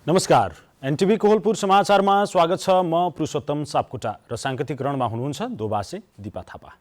नमस्कार, एनटिभी कोहलपुर समाचारमा स्वागत छ। म पुरुषोत्तम सापकोटा र सांकेतिक रणमा हुनुहुन्छ दोबासे दिपा थापा।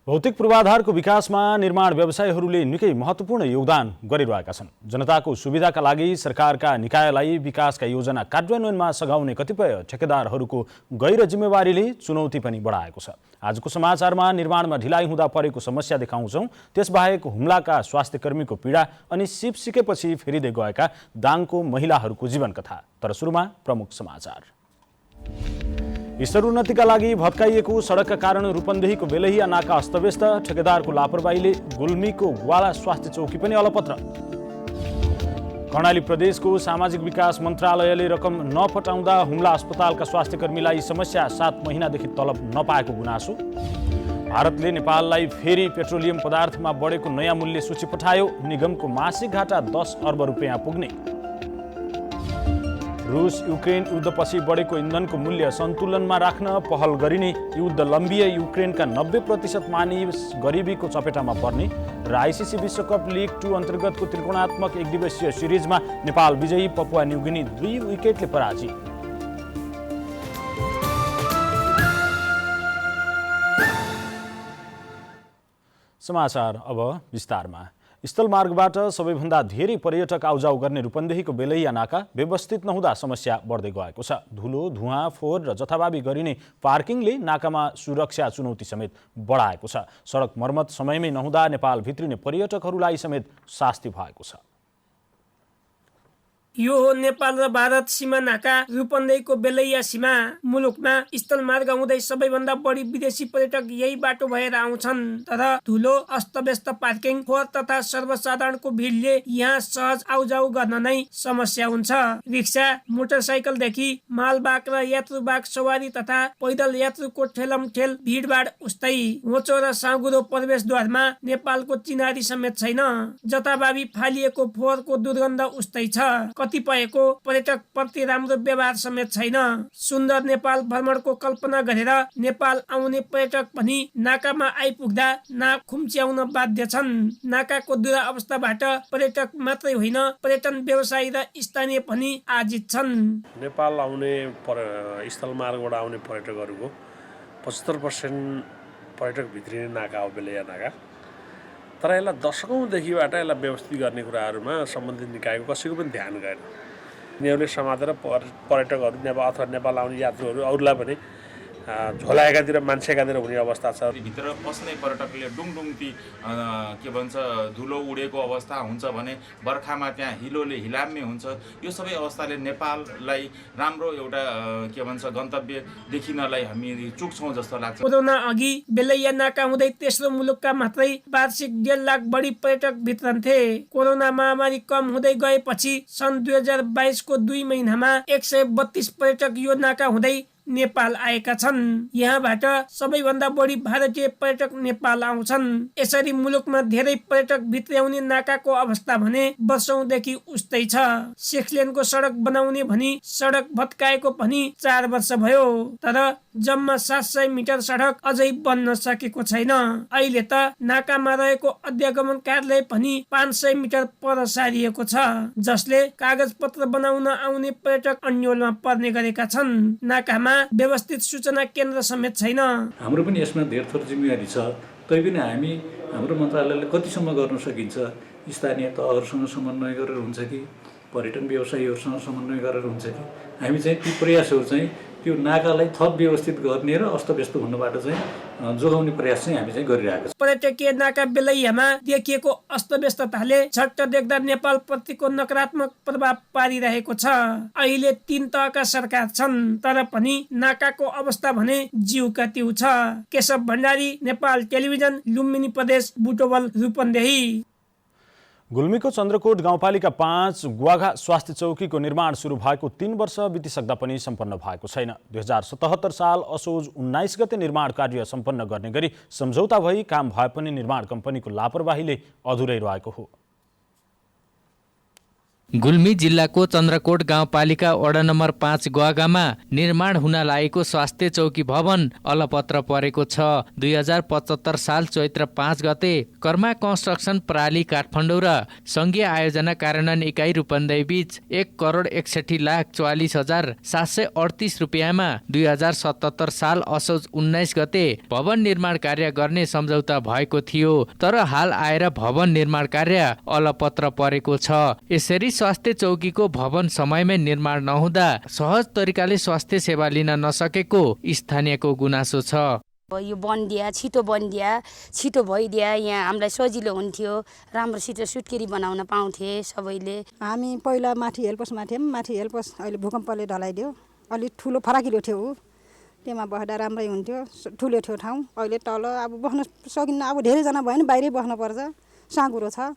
भौतिक पूर्वाधारको विकासमा निर्माण व्यवसायीहरूले निकै महत्त्वपूर्ण योगदान गरिरहेका छन्। जनताको सुविधाका लागि सरकारका निकायलाई विकासका योजना कार्यान्वयनमा सघाउने कतिपय ठेकेदारहरूको गैर जिम्मेवारीले चुनौती पनि बढाएको छ। आजको समाचारमा निर्माणमा ढिलाइ हुँदा परेको समस्या देखाउँछौँ। त्यसबाहेक हुम्लाका स्वास्थ्यकर्मीको पीडा अनि सिप सिकेपछि फेरिँदै गएका दाङको महिलाहरूको जीवन कथा। तर सुरुमा प्रमुख समाचार। स्तरोन्नतिका लागि भत्काइएको सडकका कारण रूपन्देहीको बेलहिया नाका अस्तव्यस्त। ठेकेदारको लापरवाहीले गुल्मीको ग्वाला स्वास्थ्य चौकी पनि अलपत्र। कर्णाली प्रदेशको सामाजिक विकास मन्त्रालयले रकम नपठाउँदा हुम्ला अस्पतालका स्वास्थ्यकर्मीलाई समस्या। 7 महिनादेखि तलब नपाएको गुनासो। भारतले नेपाललाई फेरि पेट्रोलियम पदार्थमा बढेको नयाँ मूल्य सूची पठायो। निगमको मासिक घाटा 10 अर्ब रुपियाँ पुग्ने। रुस युक्रेन युद्धपछि बढेको इन्धनको मूल्य सन्तुलनमा राख्न पहल गरिने। युद्ध लम्बिए युक्रेनका 90% मानिस गरिबीको चपेटामा पर्ने। र आइसिसी विश्वकप लिग 2 अन्तर्गतको त्रिकोणात्मक एकदिवसीय सिरिजमा नेपाल विजयी, पपुवा न्युगिनी 2 विकेटले पराजित। समाचार अब विस्तारमा। स्थलमार्गबाट सबैभन्दा धेरै पर्यटक आउजाउ गर्ने रूपन्देहीको बेलैया नाका व्यवस्थित नहुँदा समस्या बढ्दै गएको छ। धुलो, धुवाँ, फोहोर र जथाभावी गरिने पार्किङले नाकामा सुरक्षा चुनौती समेत बढाएको छ। सडक मर्मत समयमै नहुँदा नेपाल भित्रिने पर्यटकहरूलाई समेत शास्ति भएको छ। यो हो नेपाल र भारत सीमा नाका रूपन्देहीको बेलैया सीमा। मुलुकमा स्थलमार्ग हुँदै सबैभन्दा बढी विदेशी पर्यटक यही बाटो भएर आउँछन्। तर धुलो, अस्तव्यस्त पार्किङ, फोहोर तथा सर्वसाधारणको भिडले यहाँ सहज आउजाउ गर्न नै समस्या हुन्छ। रिक्सा, मोटरसाइकलदेखि मालवाहक र यात्रुवाहक सवारी तथा पैदल यात्रुको ठेलमठेल भिडभाड उस्तै। होचो र साँगुरो प्रवेशद्वारमा नेपालको चिनारी समेत छैन। जताभावी फालिएको फोहोरको दुर्गन्ध उस्तै छ। कतिपयको पर्यटक प्रति राम्रो व्यवहार समेत छैन। सुन्दर नेपाल भ्रमणको कल्पना गरेर नेपाल आउने पर्यटक पनि नाकामा आइपुग्दा नाक खुम्च्याउन बाध्य छन्। नाकाको दुरावस्थाबाट पर्यटक मात्रै होइन, पर्यटन व्यवसायी र स्थानीय पनि आजित छन्। नेपाल आउने स्थलमार्गबाट आउने पर्यटकहरूको 75% पर्यटक भित्रिने नाका हो बेलैया नाका। तर यसलाई दशकौँदेखिबाट यसलाई व्यवस्थित गर्ने कुराहरूमा सम्बन्धित निकायको कसैको पनि ध्यान गएन। यिनीहरूले समातेर पर्यटकहरू नेपाल अथवा नेपाल आउने यात्रुहरू अरूलाई पनि झोलाएकातिर मान्छेकातिर हुने अवस्था छ। भित्र पस्ने पर्यटकले डुङडुङ ती के भन्छ धुलो उडेको अवस्था हुन्छ भने बर्खामा त्यहाँ हिलोले हिलाम्ने हुन्छ। यो सबै अवस्थाले नेपाललाई राम्रो एउटा के भन्छ गन्तव्य देखिनलाई हामी चुक्छौँ जस्तो लाग्छ। कोरोना अघि बेलैया नाका हुँदै तेस्रो मुलुकका मात्रै वार्षिक 1.5 लाख बढी पर्यटक भित्रन्थे। कोरोना महामारी कम हुँदै गएपछि सन् 2022 को 2 महिनामा 132 पर्यटक यो नाका हुँदै नेपाल आएका छन्। यहाँबाट सबैभन्दा बढी भारतीय पर्यटक नेपाल आउँछन्। यसरी मुलुकमा धेरै पर्यटक भित्र्याउने नाकाको अवस्था भने वर्षौंदेखि उस्तै छ। 6 लेनको सडक बनाउने भनी सडक भत्काएको पनि 4 वर्ष भयो। तर जम्मा 700 मिटर सडक अझै बन्न सकेको छैन। अहिले त नाकामा रहेको अध्यागमन कार्यालय पनि 500 मिटर पर सारिएको छ, जसले कागज पत्र बनाउन आउने पर्यटक अन्योलमा पर्ने गरेका छन्। नाकामा व्यवस्थित सूचना केन्द्र समेत छैन। हाम्रो पनि यसमा धेरै थोर जिम्मेवारी छ। तैपनि हामी हाम्रो मन्त्रालयले कतिसम्म गर्न सकिन्छ, स्थानीय तहहरूसँग समन्वय गरेर हुन्छ कि पर्यटन व्यवसायीहरूसँग समन्वय गरेर हुन्छ कि हामी चाहिँ ती प्रयासहरू चाहिँ त्यो नाकालाई थप व्यवस्थित गर्ने र अस्तव्यस्त हुनबाट चाहिँ जोगाउने प्रयास चाहिँ हामी चाहिँ गरिरहेका छौँ। पर्यटकीय नाका बेलैयामा देखिएको अस्तव्यस्तताले झट्ट देख्दा नेपाल प्रतिको नकारात्मक प्रभाव पारिरहेको छ। अहिले 3 तहका सरकार छन्, तर पनि नाकाको अवस्था भने जिउका तिउ छ। केशव भण्डारी, नेपाल टेलिभिजन, लुम्बिनी प्रदेश, बुटवल, रूपन्देही। गुल्मीको चन्द्रकोट गाउँपालिका 5 गुवाघा स्वास्थ्य चौकीको निर्माण सुरु भएको 3 वर्ष बितिसक्दा पनि सम्पन्न भएको छैन। 2077 साल असोज 19 गते निर्माण कार्य सम्पन्न गर्ने गरी सम्झौता भई काम भए पनि निर्माण कम्पनीको लापरवाहीले अधुरै रहेको हो। गुल्मी जिल्लाको चन्द्रकोट गाउँपालिका वडा नम्बर 5 ग्वागामा निर्माण हुन लागेको स्वास्थ्य चौकी भवन अलपत्र परेको छ। 2075 साल चैत्र 5 गते कर्मा कन्स्ट्रक्सन प्राली काठमाडौँ र संघीय आयोजना कार्यान्वयन इकाइ रूपन्देही बीच 1,61,44,738 रुपियाँमा 2077 साल असोज 19 गते भवन निर्माण कार्य गर्ने सम्झौता भएको थियो। तर हाल आएर भवन निर्माण कार्य अलपत्र परेको छ। यसरी स्वास्थ्य चौकीको भवन समयमै निर्माण नहुँदा सहज तरिकाले स्वास्थ्य सेवा लिन नसकेको स्थानीयको गुनासो छ। यो बनिदिया छिटो भइदिया यहाँ हामीलाई सजिलो हुन्थ्यो, राम्रोसित सुत्केरी बनाउन पाउँथे सबैले। हामी पहिला माथि हेल्पसमा थियौँ, माथि हेल्पस अहिले भूकम्पले ढलाइदियो, अलिक ठुलो फराकिलो थियो, त्यहाँ बस्दा राम्रै हुन्थ्यो, ठुलो थियो ठाउँ। अहिले तल अब बस्न सकिन्न, अब धेरैजना भयो भने बाहिरै बस्नुपर्छ, साँघुरो छ।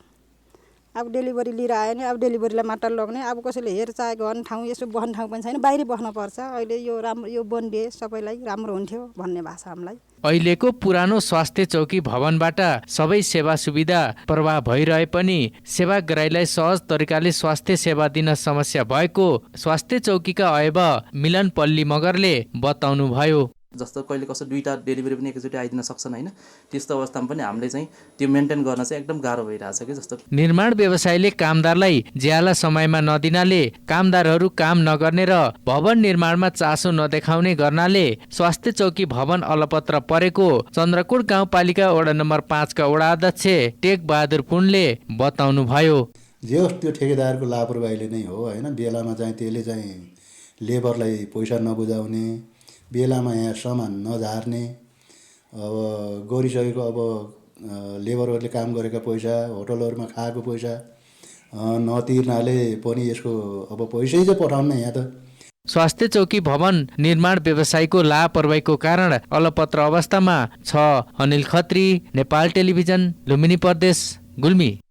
अब डेलिभरी लिएर आयो भने अब डेलिभरीलाई मात्र लग्ने, अब कसैले हेरचाह गर्ने ठाउँ यसो बस्ने ठाउँ पनि छैन, बाहिरै बस्नुपर्छ। अहिले यो राम्रो यो बनिदिए सबैलाई राम्रो हुन्थ्यो भन्ने भाषा हामीलाई। अहिलेको पुरानो स्वास्थ्य चौकी भवनबाट सबै सेवा सुविधा प्रवाह भइरहे पनि सेवाग्राहीलाई सहज तरिकाले स्वास्थ्य सेवा दिन समस्या भएको स्वास्थ्य चौकीका अयब मिलन पल्ली मगरले बताउनुभयो। जस्तो कहिले कसो 2टा डेलिभरी पनि एकैचोटि आइदिन सक्छन् हैन, त्यस्तो अवस्थामा पनि हामीले चाहिँ त्यो मेन्टेन गर्न चाहिँ एकदम गाह्रो भइरहेछ कि। जस्तो निर्माण व्यवसायीले कामदारलाई ज्याला समयमा नदिनाले कामदारहरू काम नगर्ने र भवन निर्माणमा चासो नदेखाउने गर्नाले स्वास्थ्य चौकी भवन अलपत्र परेको चन्द्रकोट गाउँपालिका वडा नम्बर 5 का वडा अध्यक्ष टेक बहादुर पुनले बताउनुभयो। जे होस् त्यो ठेकेदारको लापरवाहीले नै हो हैन। बेलामा चाहिँ त्यसले चाहिँ लेबरलाई पैसा नबुझाउने, बेलामा यहाँ सामान नझार्ने, अब गरिसकेको अब लेबरहरूले काम गरेका पैसा होटलहरूमा खाएको पैसा नतिर्नाले पनि यसको अब पैसै चाहिँ पठाउन यहाँ त। स्वास्थ्य चौकी भवन निर्माण व्यवसायको लापरवाहीको कारण अलपत्र अवस्थामा छ। अनिल खत्री, नेपाल टेलिभिजन, लुम्बिनी प्रदेश, गुल्मी।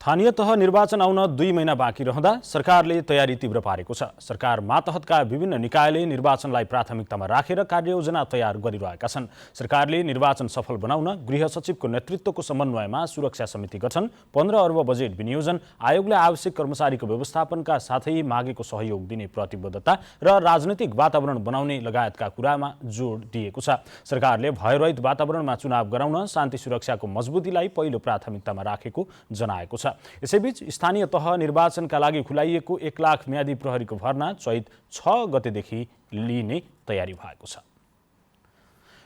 स्थानीय तह निर्वाचन आउन 2 महिना बाँकी रहँदा सरकारले तयारी तीव्र पारेको छ। सरकार मातहतका विभिन्न निकायले निर्वाचनलाई प्राथमिकतामा राखेर कार्ययोजना तयार गरिरहेका छन्। सरकारले निर्वाचन सफल बनाउन गृह सचिवको नेतृत्वको समन्वयमा सुरक्षा समिति गठन, 15 अर्ब बजेट विनियोजन, आयोगले आवश्यक कर्मचारीको व्यवस्थापनका साथै मागेको सहयोग दिने प्रतिबद्धता र राजनैतिक वातावरण बनाउने लगायतका कुरामा जोड दिएको छ। सरकारले भयरहित वातावरणमा चुनाव गराउन शान्ति सुरक्षाको मजबुतीलाई पहिलो प्राथमिकतामा राखेको जनाएको छ। यसैबीच स्थानीय तह निर्वाचनका लागि खुलाइएको 1 लाख म्यादी प्रहरीको भर्ना चैत 6 गतेदेखि लिने तयारी भएको छ।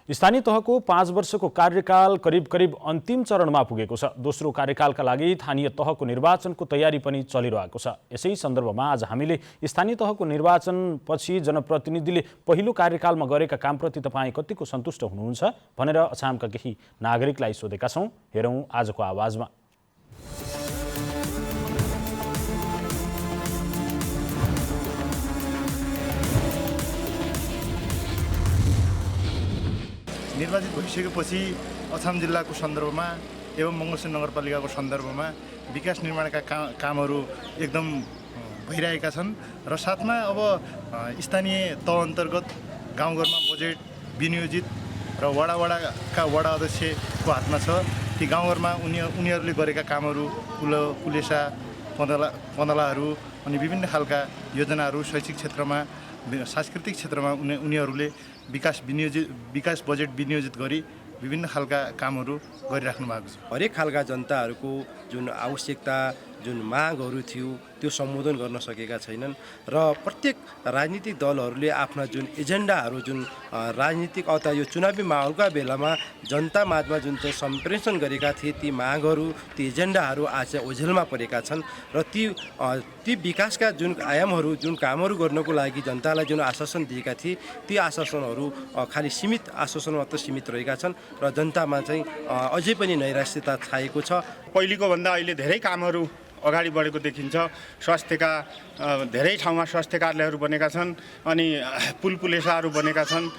स्थानीय तहको 5 वर्षको कार्यकाल करिब अन्तिम चरणमा पुगेको छ। दोस्रो कार्यकालका लागि स्थानीय तहको निर्वाचनको तयारी पनि चलिरहेको छ। यसै सन्दर्भमा आज हामीले स्थानीय तहको निर्वाचनपछि जनप्रतिनिधिले पहिलो कार्यकालमा गरेका कामप्रति तपाईँ कतिको सन्तुष्ट हुनुहुन्छ भनेर अछामका केही नागरिकलाई सोधेका छौँ। हेरौँ आजको आवाजमा। निर्वाचित भइसकेपछि अछाम जिल्लाको सन्दर्भमा एवं मङ्गलसिंह नगरपालिकाको सन्दर्भमा विकास निर्माणका कामहरू एकदम भइरहेका छन् र साथमा अब स्थानीय तह अन्तर्गत गाउँघरमा बजेट विनियोजित र वडाका वडा अध्यक्षको हातमा छ। ती गाउँघरमा उनीहरूले गरेका कामहरू पुलेसा पन्दलाहरू अनि विभिन्न खालका योजनाहरू शैक्षिक क्षेत्रमा सांस्कृतिक क्षेत्रमा उनीहरूले विकास बजेट विनियोजित गरी विभिन्न खालका कामहरू गरिराख्नु भएको छ। हरेक खालका जनताहरूको जुन आवश्यकता जुन मागहरू थियो त्यो सम्बोधन गर्न सकेका छैनन् र प्रत्येक राजनीतिक दलहरूले आफ्ना जुन एजेन्डाहरू जुन राजनीतिक अथवा यो चुनावी माहौलका बेलामा जनता माझमा जुन चाहिँ सम्प्रेषण गरेका थिए ती मागहरू ती एजेन्डाहरू आज ओझेलमा परेका छन् र ती विकासका जुन आयामहरू जुन कामहरू गर्नको लागि जनतालाई जुन आश्वासन दिएका थिए ती आश्वासनहरू खालि सीमित आश्वासन मात्र सीमित रहेका छन् र जनतामा चाहिँ अझै पनि नैराश्यता छाएको छ। पहिलेको भन्दा अहिले धेरै कामहरू अगाडि बढेको देखिन्छ। स्वास्थ्यका धेरै ठाउँमा स्वास्थ्य कार्यालयहरू बनेका छन्, अनि पुलेसाहरू बनेका छन्,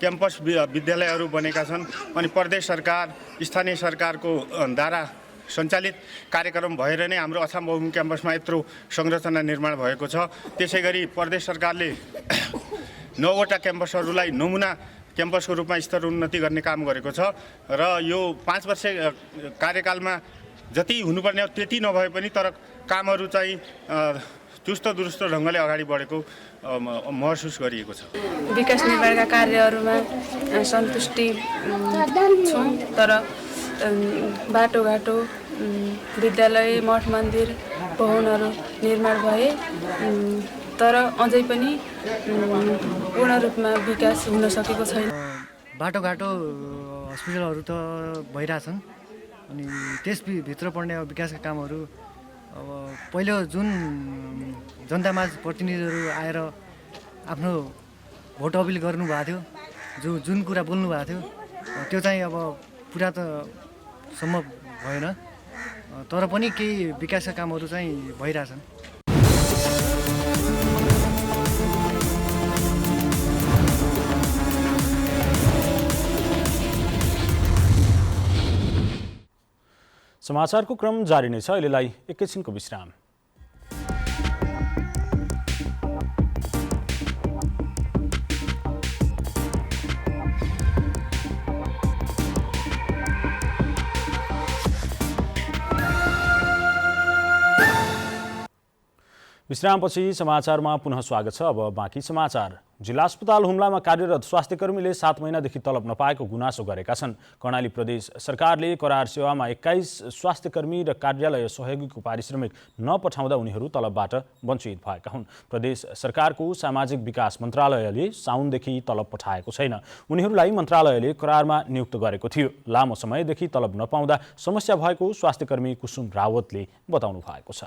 क्याम्पस विद्यालयहरू बनेका छन्, अनि प्रदेश सरकार स्थानीय सरकारको द्वारा सञ्चालित कार्यक्रम भएर नै हाम्रो अछाम बहुमुखी क्याम्पसमा यत्रो संरचना निर्माण भएको छ। त्यसै गरी प्रदेश सरकारले 9वटा क्याम्पसहरूलाई नमुना क्याम्पसको रूपमा स्तर उन्नति गर्ने काम गरेको छ र यो 5 वर्ष कार्यकालमा जति हुनुपर्ने त्यति नभए पनि तर कामहरू चाहिँ चुस्त दुरुस्त ढङ्गले अगाडि बढेको महसुस गरिएको छ। विकास निर्माणका कार्यहरूमा सन्तुष्टि छौँ, तर बाटोघाटो, विद्यालय, मठ मन्दिर, भवनहरू निर्माण भए तर अझै पनि पूर्ण रूपमा विकास हुन सकेको छैन। बाटोघाटो, हस्पिटलहरू त भइरहेछन् अनि त्यसभित्र पर्ने विकासका कामहरू अब पहिलो जुन जनतामाझ प्रतिनिधिहरू आएर आफ्नो भोट अपिल गर्नुभएको थियो, जुन कुरा बोल्नु भएको थियो त्यो चाहिँ अब पुरा त सम्भव भएन, तर पनि केही विकासका कामहरू चाहिँ भइरहेछन्। समाचारको क्रम जारी नै छ। अहिलेलाई एकैछिनको विश्राम। विश्रामपछि समाचारमा पुनः स्वागत छ। अब बाँकी समाचार। जिल्ला अस्पताल हुम्लामा कार्यरत स्वास्थ्यकर्मीले 7 महिनादेखि तलब नपाएको गुनासो गरेका छन्। कर्णाली प्रदेश सरकारले करार सेवामा 21 स्वास्थ्यकर्मी र कार्यालय सहयोगीको पारिश्रमिक नपठाउँदा उनीहरू तलबबाट वञ्चित भएका हुन्। प्रदेश सरकारको सामाजिक विकास मन्त्रालयले साउनदेखि तलब पठाएको छैन। उनीहरूलाई मन्त्रालयले करारमा नियुक्त गरेको थियो। लामो समयदेखि तलब नपाउँदा समस्या भएको स्वास्थ्यकर्मी कुसुम रावतले बताउनु भएको छ।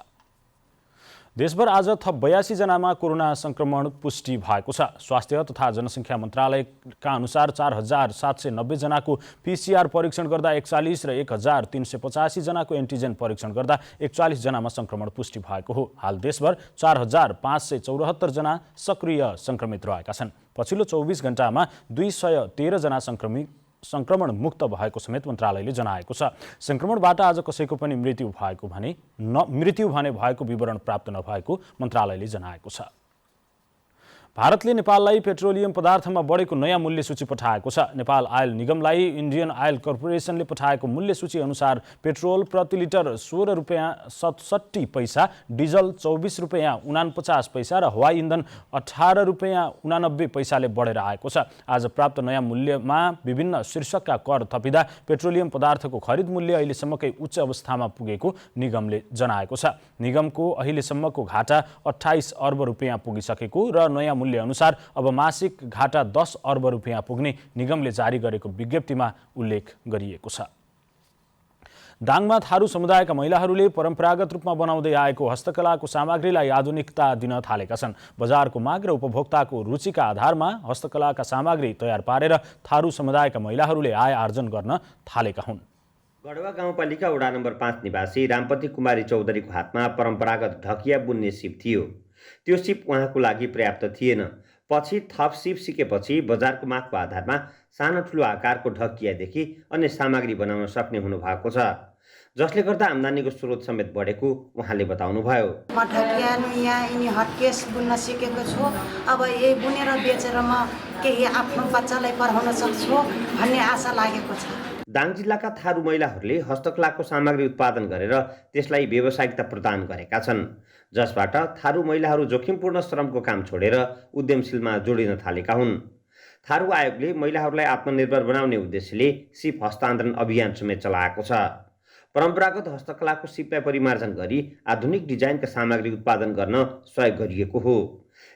देशभर आज थप 82 जनामा कोरोना संक्रमण पुष्टि भएको छ। स्वास्थ्य तथा जनसङ्ख्या मन्त्रालयका अनुसार 4790 जनाको PCR परीक्षण गर्दा 41 र 1385 जनाको एन्टिजेन परीक्षण गर्दा 41 जनामा संक्रमण पुष्टि भएको हो। हाल देशभर 4574 जना सक्रिय संक्रमित रहेका छन्। पछिल्लो 24 घण्टामा 213 जना संक्रमण मुक्त भएको समेत मन्त्रालयले जनाएको छ। संक्रमणबाट आज कसैको पनि मृत्यु भने भएको विवरण प्राप्त नभएको मन्त्रालयले जनाएको छ। भारतले नेपाललाई पेट्रोलियम पदार्थमा बढेको नयाँ मूल्य सूची पठाएको छ। नेपाल आयल निगमलाई इन्डियन आयल कर्पोरेसनले पठाएको मूल्य सूची अनुसार पेट्रोल प्रति लिटर 16 रुपियाँ 67 पैसा, डिजल 24 रुपियाँ 49 पैसा र हवाई इन्धन 18 रुपियाँ 89 पैसाले बढेर आएको छ। आज प्राप्त नयाँ मूल्यमा विभिन्न शीर्षकका कर थपिँदा पेट्रोलियम पदार्थको खरिद मूल्य अहिलेसम्मकै उच्च अवस्थामा पुगेको निगमले जनाएको छ। निगमको अहिलेसम्मको घाटा 28 अर्ब रुपियाँ पुगिसकेको र नयाँ मूल्य अनुसार अब मासिक घाटा 10 अर्ब रुपियाँ पुग्ने निगमले जारी गरेको विज्ञप्तिमा उल्लेख गरिएको छ। दाङमा थारू समुदायका महिलाहरूले परम्परागत रूपमा बनाउँदै आएको हस्तकलाको सामग्रीलाई आधुनिकता दिन थालेका छन्। बजारको माग र उपभोक्ताको रुचिका आधारमा हस्तकलाका सामग्री तयार पारेर थारू समुदायका महिलाहरूले आय आर्जन गर्न थालेका हुन्। गढवा गाउँपालिका वडा नम्बर 5 निवासी रामपति कुमारी चौधरीको हातमा परम्परागत ढकिया बुन्ने सिप थियो। त्यो सिप उहाँको लागि पर्याप्त थिएन। पछि थप सिप सिकेपछि बजारको मागको आधारमा सानो ठुलो आकारको ढकियादेखि अन्य सामग्री बनाउन सक्ने हुनुभएको छ, जसले गर्दा आम्दानीको स्रोत समेत बढेको उहाँले बताउनुभयो। म ढकिया यहाँ यिनी हटकेस बुन्न सिकेको छु। अब यही बुनेर बेचेर म केही आफ्नो बच्चालाई पढाउन सक्छु भन्ने आशा लागेको छ। दाङ जिल्लाका थारू महिलाहरूले हस्तकलाको सामग्री उत्पादन गरेर त्यसलाई व्यावसायिकता प्रदान गरेका छन्, जसबाट थारू महिलाहरू जोखिमपूर्ण श्रमको काम छोडेर उद्यमशीलमा जोडिन थालेका हुन्। थारू आयोगले महिलाहरूलाई आत्मनिर्भर बनाउने उद्देश्यले सिप हस्तान्तरण अभियान समेत चलाएको छ। परम्परागत हस्तकलाको सिपलाई परिमार्जन गरी आधुनिक डिजाइनका सामग्री उत्पादन गर्न सहयोग गरिएको हो।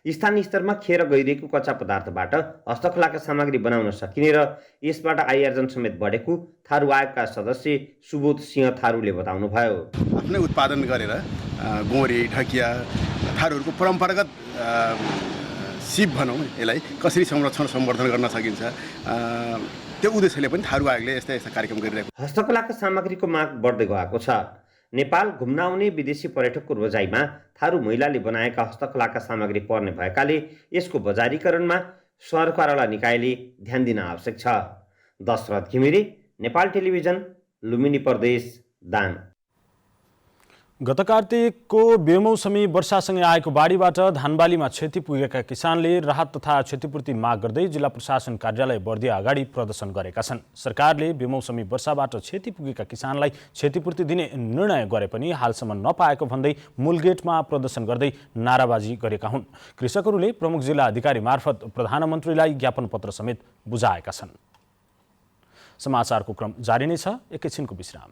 स्थानीय स्तरमा खेर गइरहेको कच्चा पदार्थबाट हस्तकलाका सामग्री बनाउन सकिने र यसबाट आय आर्जन समेत बढेको थारू आयोगका सदस्य सुबोध सिंह थारूले बताउनुभयो। आफ्नै उत्पादन गरेर गोरे ढकिया थारूहरूको परम्परागत सिप भनौँ यसलाई कसरी संरक्षण सम्वर्धन गर्न सकिन्छ त्यो उद्देश्यले पनि थारू आयोगले यस्ता यस्ता कार्यक्रम गरिरहेको। हस्तकलाका सामग्रीको माग बढ्दै गएको छ। नेपाल घुम्न आउने विदेशी पर्यटकको रोजाइमा थारू महिलाले बनाएका हस्तकलाका सामग्री पर्ने भएकाले यसको बजारीकरणमा सरकारवाला निकायले ध्यान दिन आवश्यक छ। दशरथ घिमिरे, नेपाल टेलिभिजन, लुम्बिनी प्रदेश, दाङ। गत कार्तिकको बेमौसमी वर्षासँगै आएको बाढीबाट धानबालीमा क्षति पुगेका किसानले राहत तथा क्षतिपूर्ति माग गर्दै जिल्ला प्रशासन कार्यालय बर्दिया अगाडि प्रदर्शन गरेका छन्। सरकारले बेमौसमी वर्षाबाट क्षति पुगेका किसानलाई क्षतिपूर्ति दिने निर्णय गरे पनि हालसम्म नपाएको भन्दै मूलगेटमा प्रदर्शन गर्दै नाराबाजी गरेका हुन्। कृषकहरूले प्रमुख जिल्ला अधिकारी मार्फत प्रधानमन्त्रीलाई ज्ञापन पत्र समेत बुझाएका छन्। समाचारको क्रम जारी नै छ, एकैछिनको विश्राम।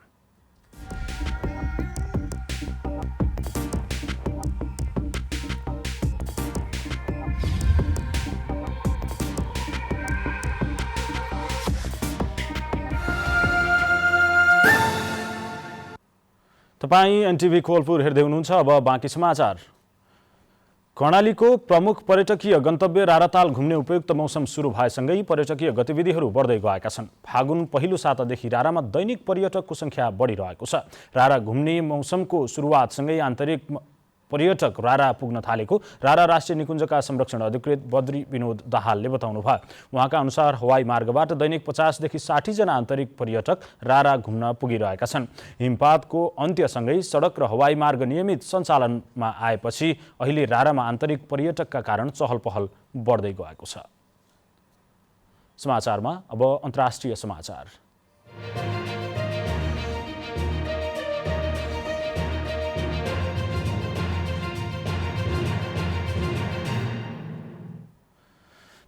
तपाईँ एनटिभी कोलपुर हेर्दै हुनुहुन्छ। अब बाँकी समाचार। कर्णालीको प्रमुख पर्यटकीय गन्तव्य राराताल घुम्ने उपयुक्त मौसम सुरु भएसँगै पर्यटकीय गतिविधिहरू बढ्दै गएका छन्। फागुन पहिलो सातादेखि रारामा दैनिक पर्यटकको सङ्ख्या बढिरहेको छ। रारा घुम्ने मौसमको सुरुवातसँगै आन्तरिक पर्यटक रारा पुग्न थालेको रारा राष्ट्रिय निकुञ्जका संरक्षण अधिकृत बद्री विनोद दाहालले बताउनुभयो। उहाँका अनुसार हवाई मार्गबाट दैनिक 50 देखि 60 जना आन्तरिक पर्यटक रारा घुम्न पुगिरहेका छन्। हिमपातको अन्त्यसँगै सडक र हवाई मार्ग नियमित सञ्चालनमा आएपछि अहिले रारामा आन्तरिक पर्यटकका कारण चहल पहल बढ्दै गएको छ। समाचारमा अब अन्तर्राष्ट्रिय समाचार।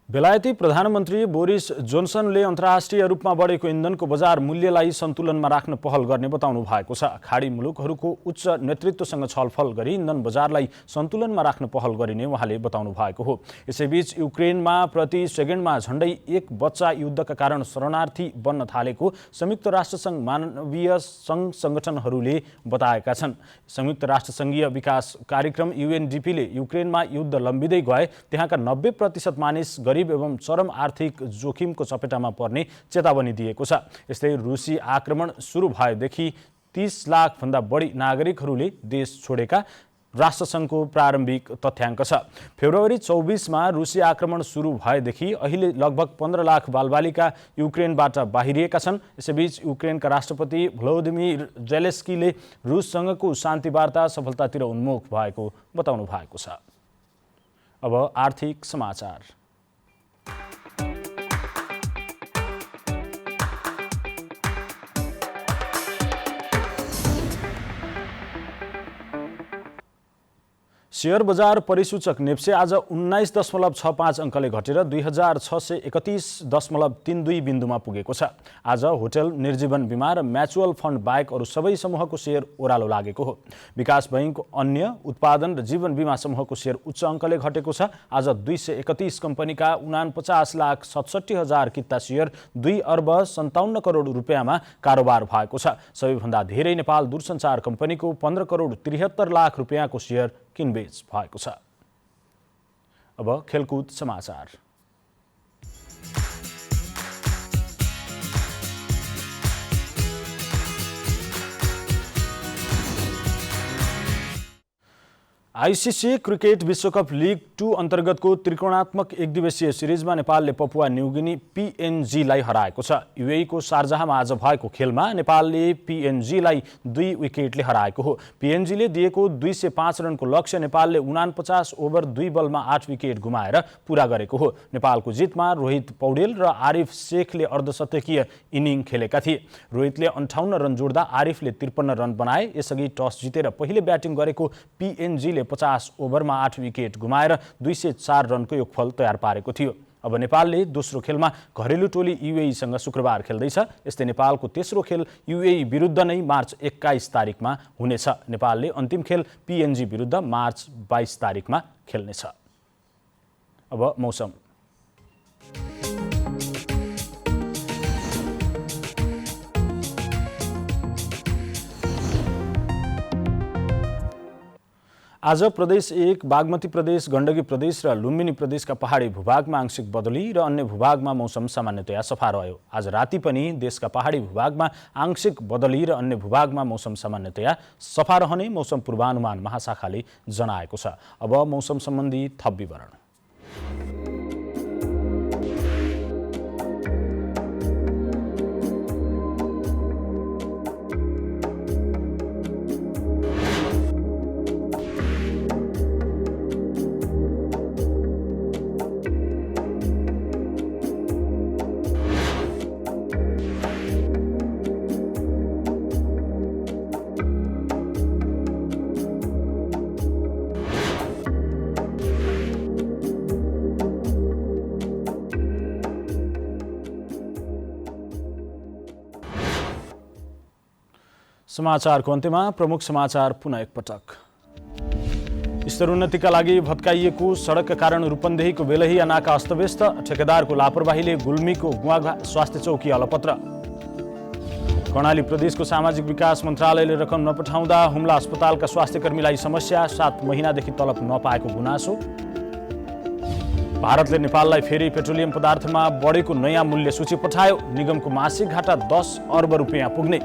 बेलायती प्रधानमन्त्री बोरिस जोन्सनले अन्तर्राष्ट्रिय रूपमा बढेको इन्धनको बजार मूल्यलाई सन्तुलनमा राख्न पहल गर्ने बताउनु भएको छ। खाडी मुलुकहरूको उच्च नेतृत्वसँग छलफल गरी इन्धन बजारलाई सन्तुलनमा राख्न पहल गरिने उहाँले बताउनु भएको हो। यसैबीच युक्रेनमा प्रति सेकेन्डमा झण्डै 1 बच्चा युद्धका कारण शरणार्थी बन्न थालेको संयुक्त राष्ट्रसङ्घ मानवीय सङ्घ सङ्गठनहरूले बताएका छन्। संयुक्त राष्ट्रसङ्घीय विकास कार्यक्रम UNDP ले युक्रेनमा युद्ध लम्बिँदै गए त्यहाँका 90% मानिस गरिब एवं चरम आर्थिक जोखिमको चपेटामा पर्ने चेतावनी दिएको छ। यस्तै रुसी आक्रमण सुरु भएदेखि 30 लाख भन्दा बढी नागरिकहरूले देश छोडेका राष्ट्रसङ्घको प्रारम्भिक तथ्याङ्क छ। फेब्रुअरी 24 मा रुसी आक्रमण सुरु भएदेखि अहिले लगभग 15 लाख बालबालिका युक्रेनबाट बाहिरिएका छन्। यसैबीच युक्रेनका राष्ट्रपति भ्लोदिमिर जेलेस्कीले रुससँगको शान्ति वार्ता सफलतातिर उन्मुख भएको बताउनु भएको छ। अब आर्थिक समाचार। शेयर बजार परिसूचक नेप्से आज 19.65 अङ्कले घटेर 2631.32 बिन्दुमा पुगेको छ। आज होटल, निर्जीवन बिमा र म्याचुअल फन्ड बाहेक अरू सबै समूहको शेयर ओह्रालो लागेको हो। विकास बैंक, अन्य, उत्पादन र जीवन बिमा समूहको शेयर उच्च अङ्कले घटेको छ। आज 231 कम्पनीका 49,67,000 किता शेयर 2 अर्ब 57 करोड रुपियाँमा कारोबार भएको छ। सबैभन्दा धेरै नेपाल दूरसञ्चार कम्पनीको 15 करोड 73 लाख रुपियाँको शेयर किनबेच भएको छ। अब खेलकुद समाचार। आईसीसी क्रिकेट विश्वकप लीग 2 अन्तर्गतको त्रिकोणात्मक एकदिवसीय सिरिजमा नेपालले पपुवा न्युगिनी PNGलाई हराएको छ। युएईको शारजाहमा आज भएको खेलमा नेपालले PNGलाई 2 विकेटले हराएको हो। PNGले दिएको 205 रनको लक्ष्य नेपालले 49 ओभर 2 बलमा 8 विकेट गुमाएर पूरा गरेको हो। नेपालको जितमा रोहित पौडेल र आरिफ शेखले अर्धशतकीय इनिङ खेलेका थिए। रोहितले 58 रन जोड्दा आरिफले 53 रन बनाए। यसअघि टस जितेर पहिले ब्याटिङ गरेको PNGले 50 ओभरमा 8 विकेट गुमाएर 204 रनको योगफल तयार पारेको थियो। अब नेपालले दोस्रो खेलमा घरेलु टोली युएईसँग शुक्रबार खेल्दैछ। यस्तै नेपालको तेस्रो खेल युएई विरुद्ध नै मार्च 21 तारिकमा हुनेछ। नेपालले अन्तिम खेल PNG विरुद्ध मार्च 22 तारिकमा खेल्नेछ। अब मौसम। आज प्रदेश 1, बागमती प्रदेश, गण्डकी प्रदेश र लुम्बिनी प्रदेशका पहाडी भूभागमा आंशिक बदली र अन्य भूभागमा मौसम सामान्यतया सफा रह्यो। आज राति पनि देशका पहाडी भूभागमा आंशिक बदली र अन्य भूभागमा मौसम सामान्यतया सफा रहने मौसम पूर्वानुमान महाशाखाले जनाएको छ। अब मौसम सम्बन्धी थप विवरण। समाचारको अन्त्यमा प्रमुख समाचार पुनः एकपटक। स्तरोन्नतिका लागि भत्काइएको सडकका कारण रूपन्देहीको बेलहिया नाका अस्तव्यस्त, ठेकेदारको लापरवाहीले गुल्मीको गुवाघाट स्वास्थ्य चौकी अलपत्र। कर्णाली प्रदेशको सामाजिक विकास मन्त्रालयले रकम नपठाउँदा हुम्ला अस्पतालका स्वास्थ्यकर्मीलाई समस्या, 7 महिनादेखि तलब नपाएको गुनासो। भारतले नेपाललाई फेरि पेट्रोलियम पदार्थमा बढेको नयाँ मूल्य सूची पठायो, निगमको मासिक घाटा 10 अर्ब रुपियाँ पुग्ने।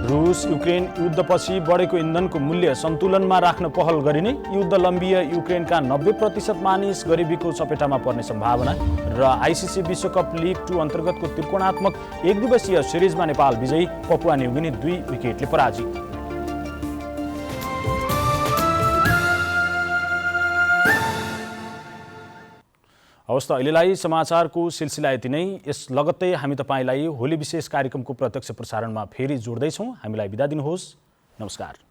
रुस युक्रेन युद्धपछि बढेको इन्धनको मूल्य सन्तुलनमा राख्न पहल गरिने, युद्ध लम्बिए युक्रेनका 90% मानिस गरिबीको चपेटामा पर्ने सम्भावना। र आइसिसी विश्वकप लिग 2 अन्तर्गतको त्रिकोणात्मक 1 दिवसीय सिरिजमा नेपाल विजयी, पपुवा न्युगिनी 2 विकेटले पराजित। हवस् त अहिलेलाई समाचारको सिलसिला यति नै। यस लगत्तै हामी तपाईँलाई होली विशेष कार्यक्रमको प्रत्यक्ष प्रसारणमा फेरि जोड्दैछौँ। हामीलाई बिदा दिनुहोस्। नमस्कार।